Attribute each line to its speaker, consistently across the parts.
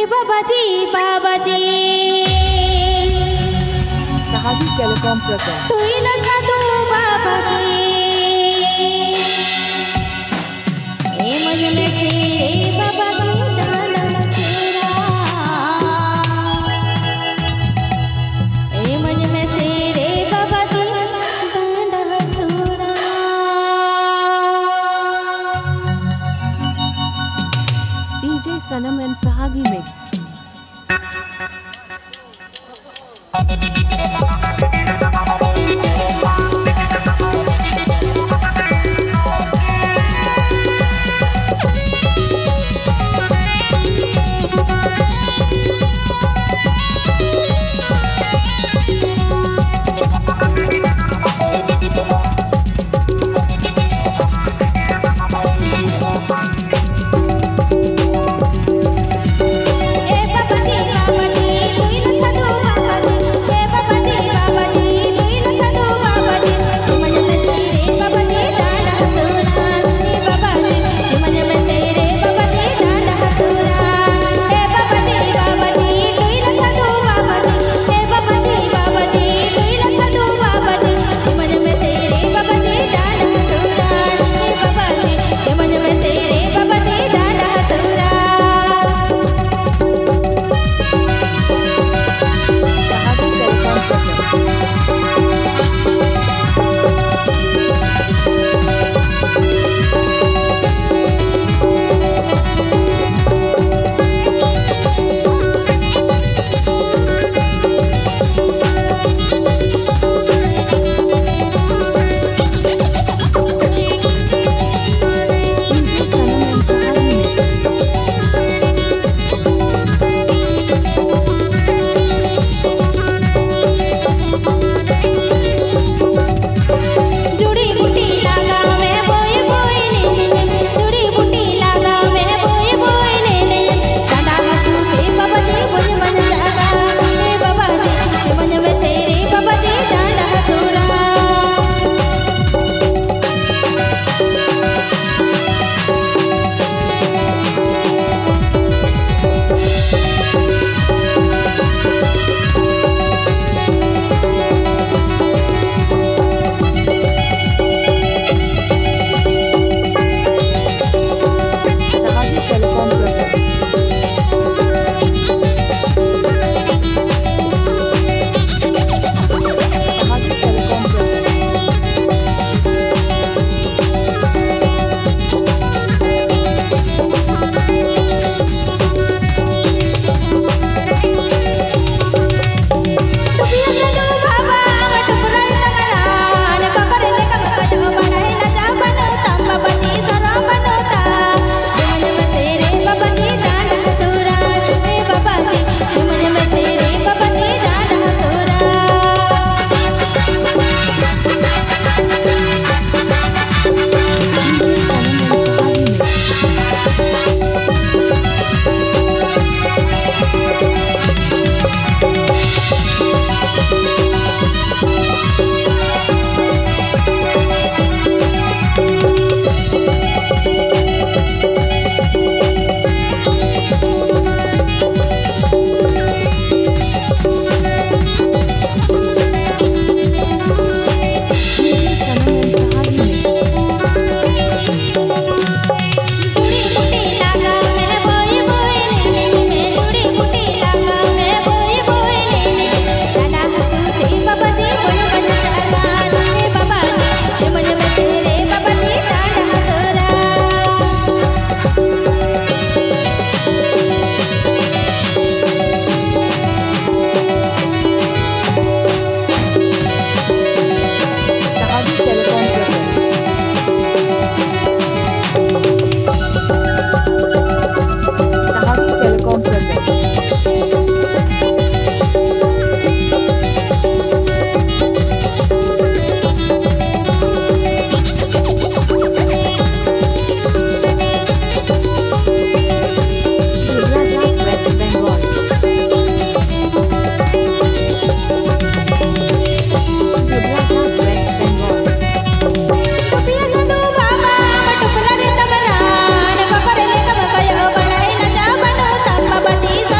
Speaker 1: बाबाजी
Speaker 2: सहागी telecom present
Speaker 1: तुईला साधू बाबाजी ए मुझ में से बाबाजी डाला सेरा ए मुझ में से बाबाजी डाला सूरा
Speaker 2: DJ Sanam and Sahagi Mix.
Speaker 1: बाबाजी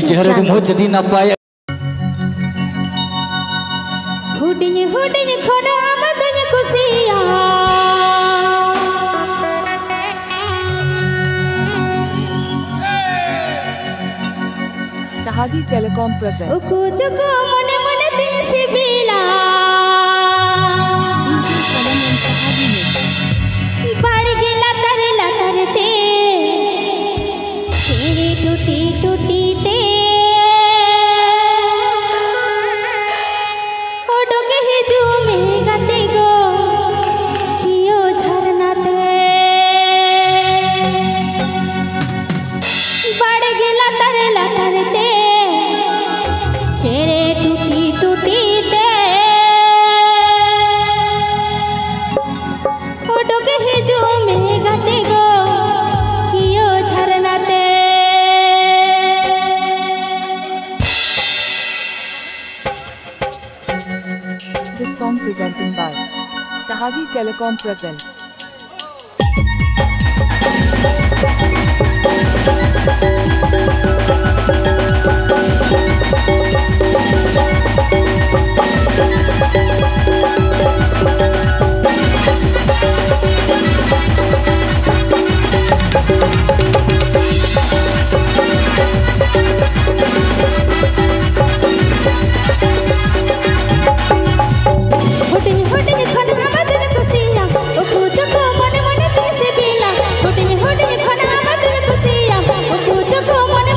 Speaker 3: ᱟᱹᱰᱤ ᱪᱮᱦᱨᱟ ᱟᱹᱰᱤ ᱢᱚᱡᱽ ᱟᱹᱰᱤ ᱱᱟᱯᱟᱭ
Speaker 1: हुडिंग हुडिंग खोना मदन कुसिया
Speaker 2: Sahagi Telecom present.
Speaker 1: उकु चुकु मने मने तिन सिबिला
Speaker 2: DJ Sanam and Sahagi mix.
Speaker 1: बढ़ गिला तरते चेरी टूटी टूटी ते ओडो के हिजू में गते गो कियो झरना ते बढ़ गिला तरते चेरे टूटी टूटी ते ओडो के हिजू में गते गो कियो झरना ते
Speaker 2: This song presenting by Sahagi Telecom present.
Speaker 1: हुडिंग हुडिंग खोना मदन कुसिया उकु चुकु मने मने तिन सिबिला हुडिंग हुडिंग खोना मदन कुसिया उकु चुकु मने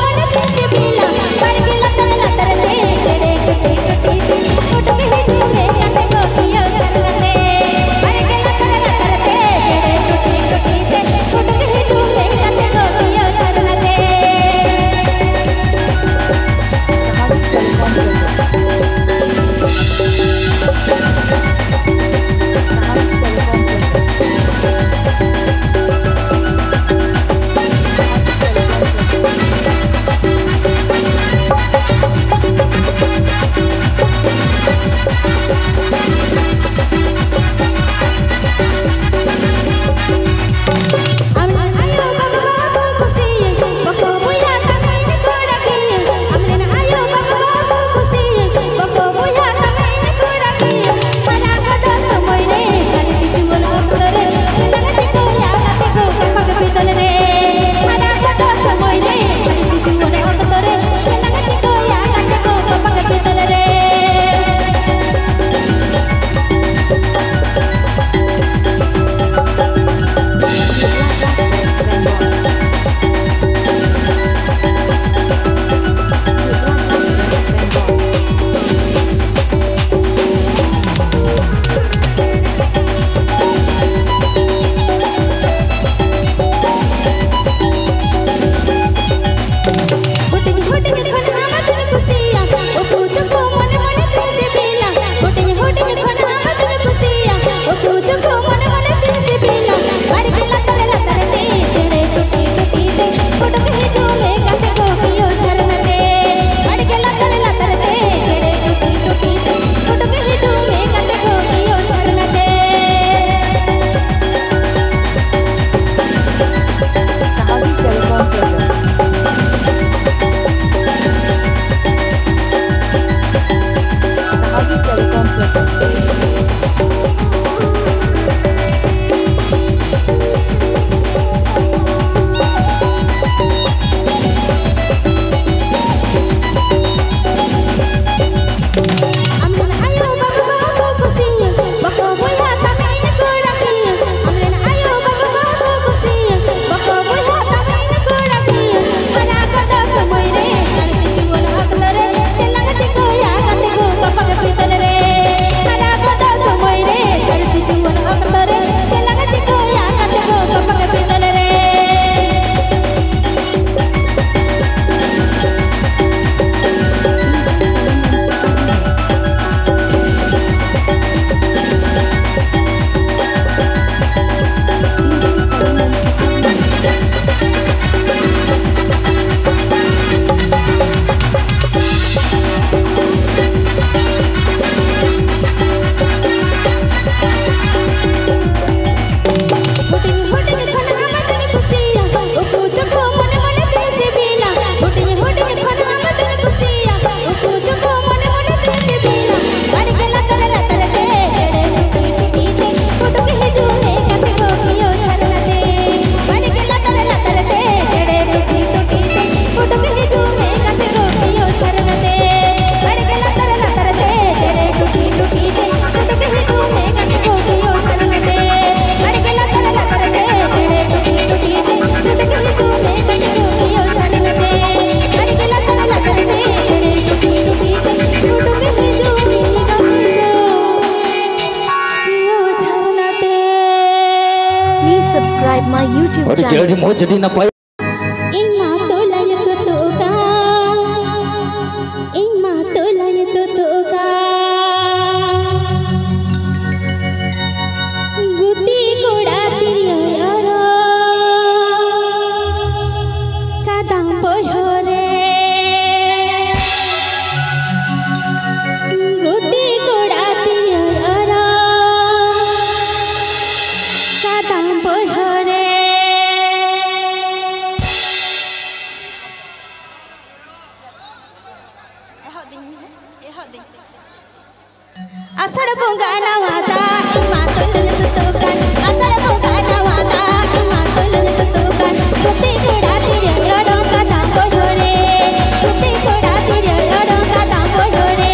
Speaker 2: subscribe my YouTube
Speaker 3: Odi
Speaker 2: channel.
Speaker 3: jadi mau jadi napa?
Speaker 1: Ima tulanya tutuka, ima tulanya tutuka. Guti kuda tiriyoro, kadang boyore. Guti kuda tiriyoro, kadang boyore. Asal bunga nawata, ima tulanya tutukan. Asal bunga nawata, ima tulanya tutukan. Guti kuda tiriyoro, kadang boyore. Guti kuda tiriyoro, kadang boyore.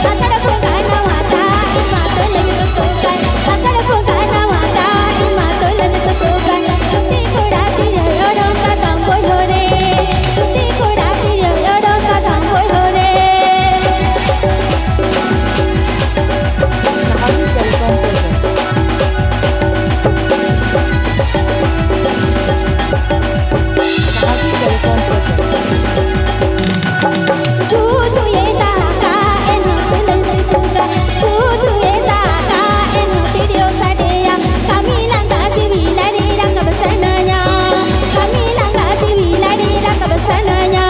Speaker 1: Asal bunga nawata, ima tulanya tutukan. Asal bunga nawata, ima tulanya tutukan. Guti kuda tiriyoro, kadang boyore. Guti kuda tiriyoro, kadang boyore.
Speaker 2: Sahagi Telecom presents.
Speaker 1: Cucu ye taka eno tulen tutuka, cucu ye taka eno tidio sadeya. Kami langga tiwi lari rangga besananya, kami langga tiwi lari rangga besananya.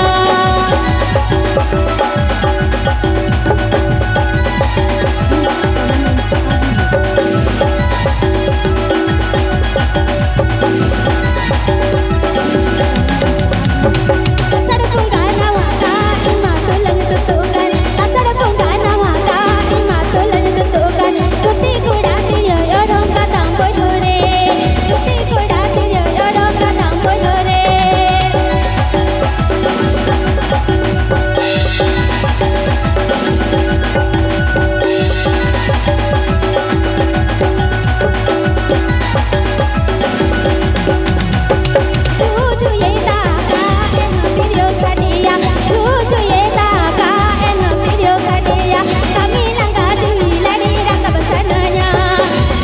Speaker 1: Asal bunga nawata, ima tulen tutukan. Asal bunga nawata, ima tulen tutukan. Guti kuda tiriyoro, kadang boyore. Guti kuda tiriyoro, kadang boyore. Cucu ye taka eno tidio sadeya, cucu ye taka eno tidio sadeya. Kami langga tiwi lari rangga besananya,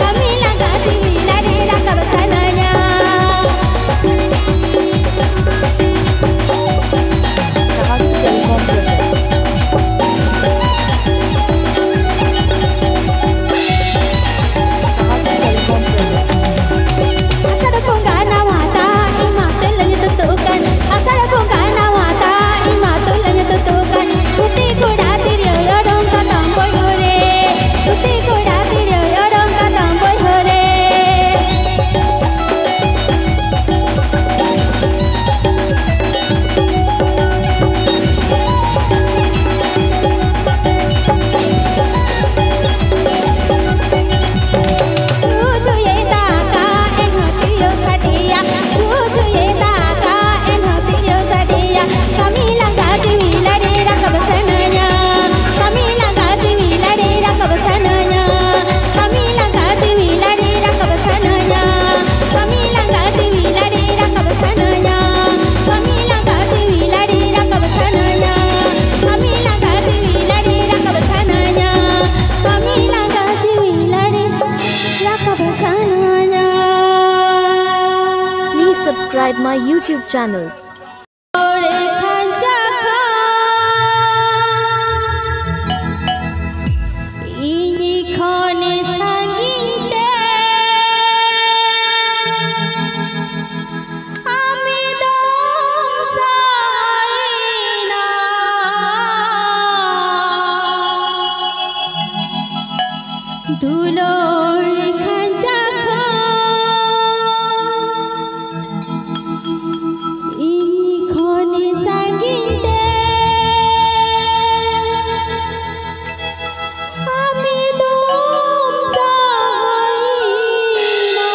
Speaker 1: kami langga tiwi lari rangga besananya.
Speaker 2: Sahagi Telecom presents. Sahagi Telecom presents.
Speaker 1: Asal bunga nawata, ima tulanya tutukan. Asal bunga nawata, ima tulanya tutukan. Guti kuda tiriyoro, kadang boyore. Guti kuda tiriyoro, kadang boyore. Cucu ye taka eno tidio sadeya, cucu ye taka eno tidio sadeya. Kami langga tiwi lari rangga besananya, kami langga tiwi lari rangga besananya, kami langga tiwi lari rangga besananya, kami langga tiwi lari rangga besananya, kami langga tiwi lari rangga besananya, kami langga tiwi lari rangga besananya, kami langga tiwi lari rangga besananya.
Speaker 2: Please subscribe my YouTube channel.
Speaker 1: Ore kancaku, ini khone sanginte, ami dom saina. Dulor kancaku, ini khone sanginte, ami dom saina.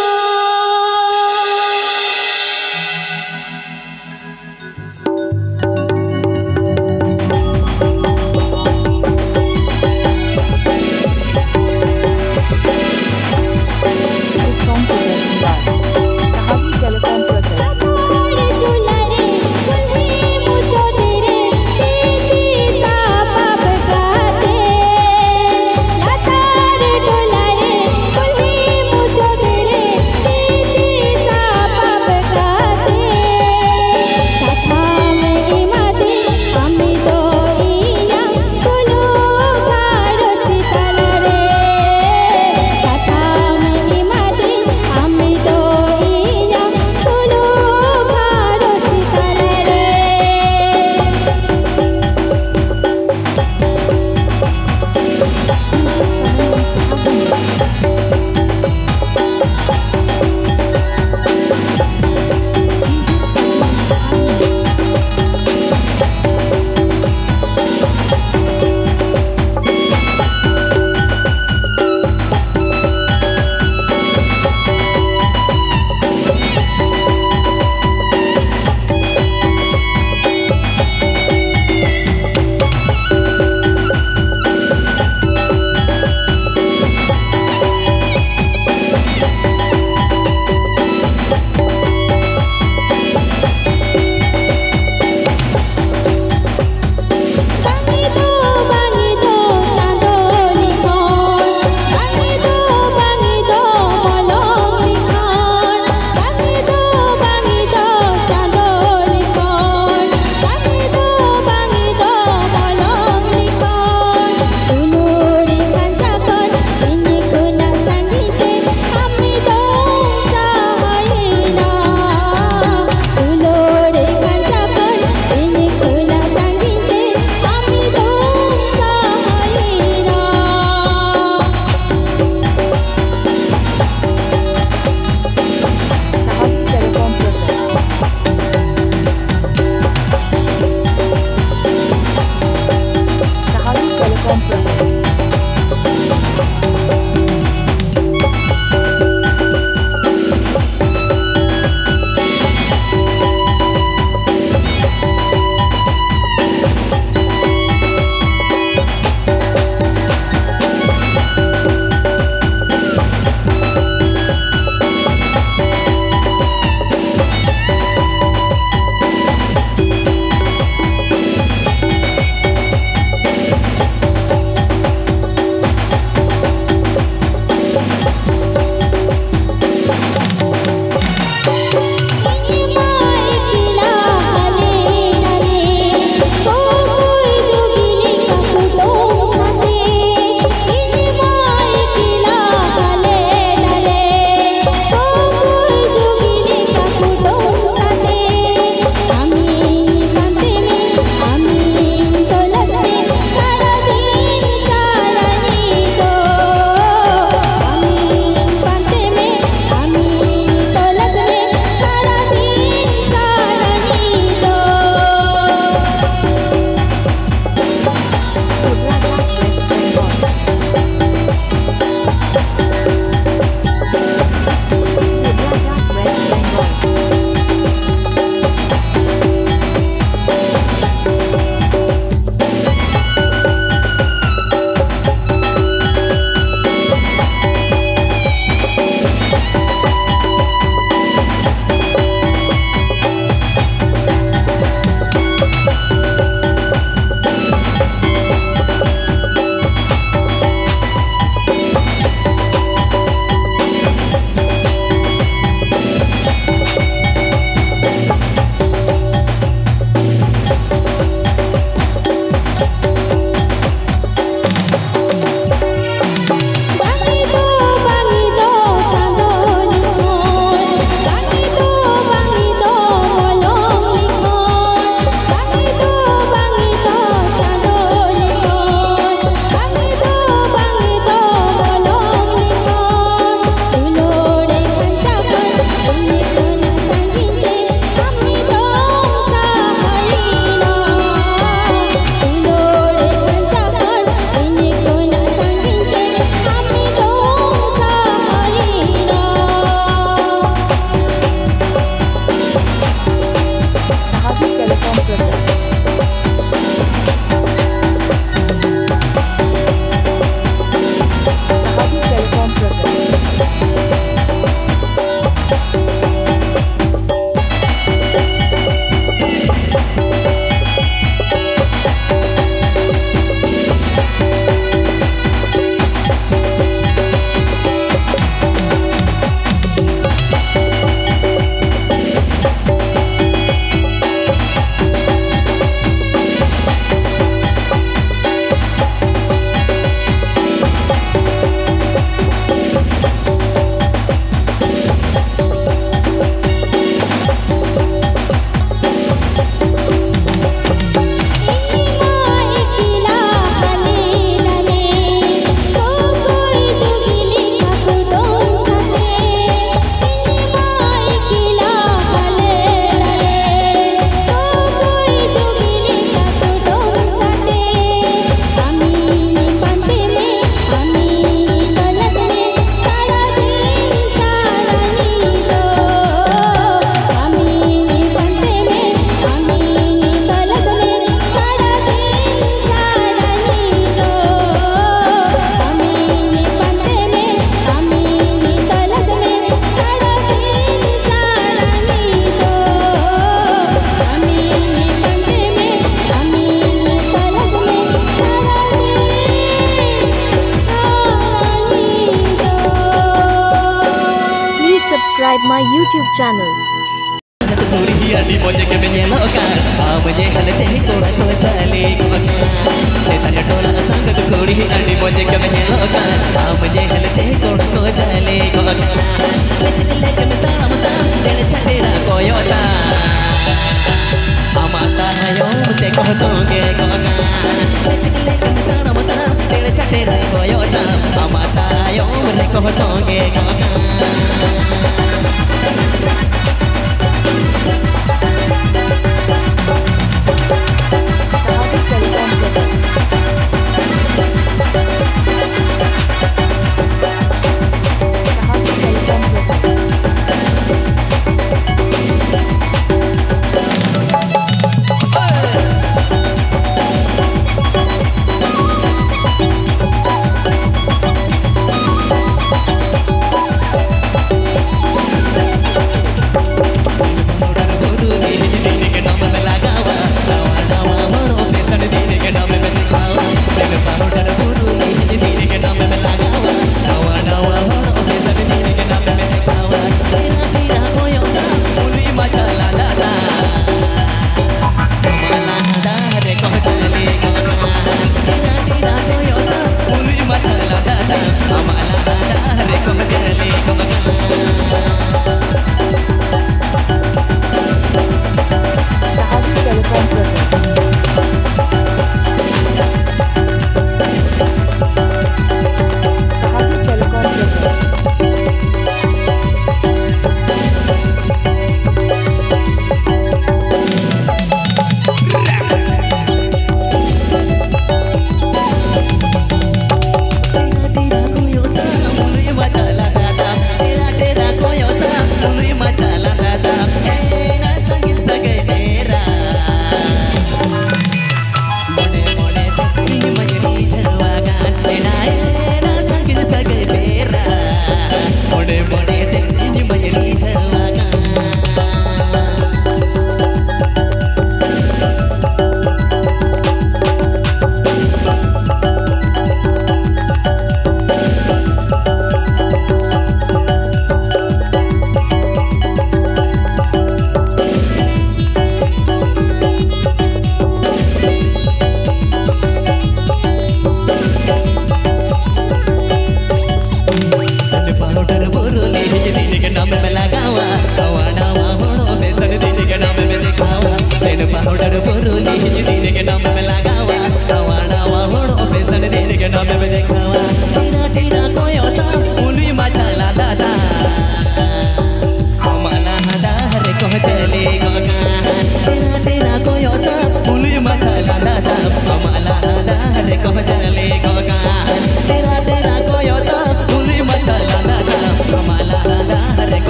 Speaker 3: subscribe my YouTube channel.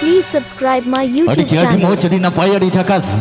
Speaker 3: Please subscribe my YouTube channel.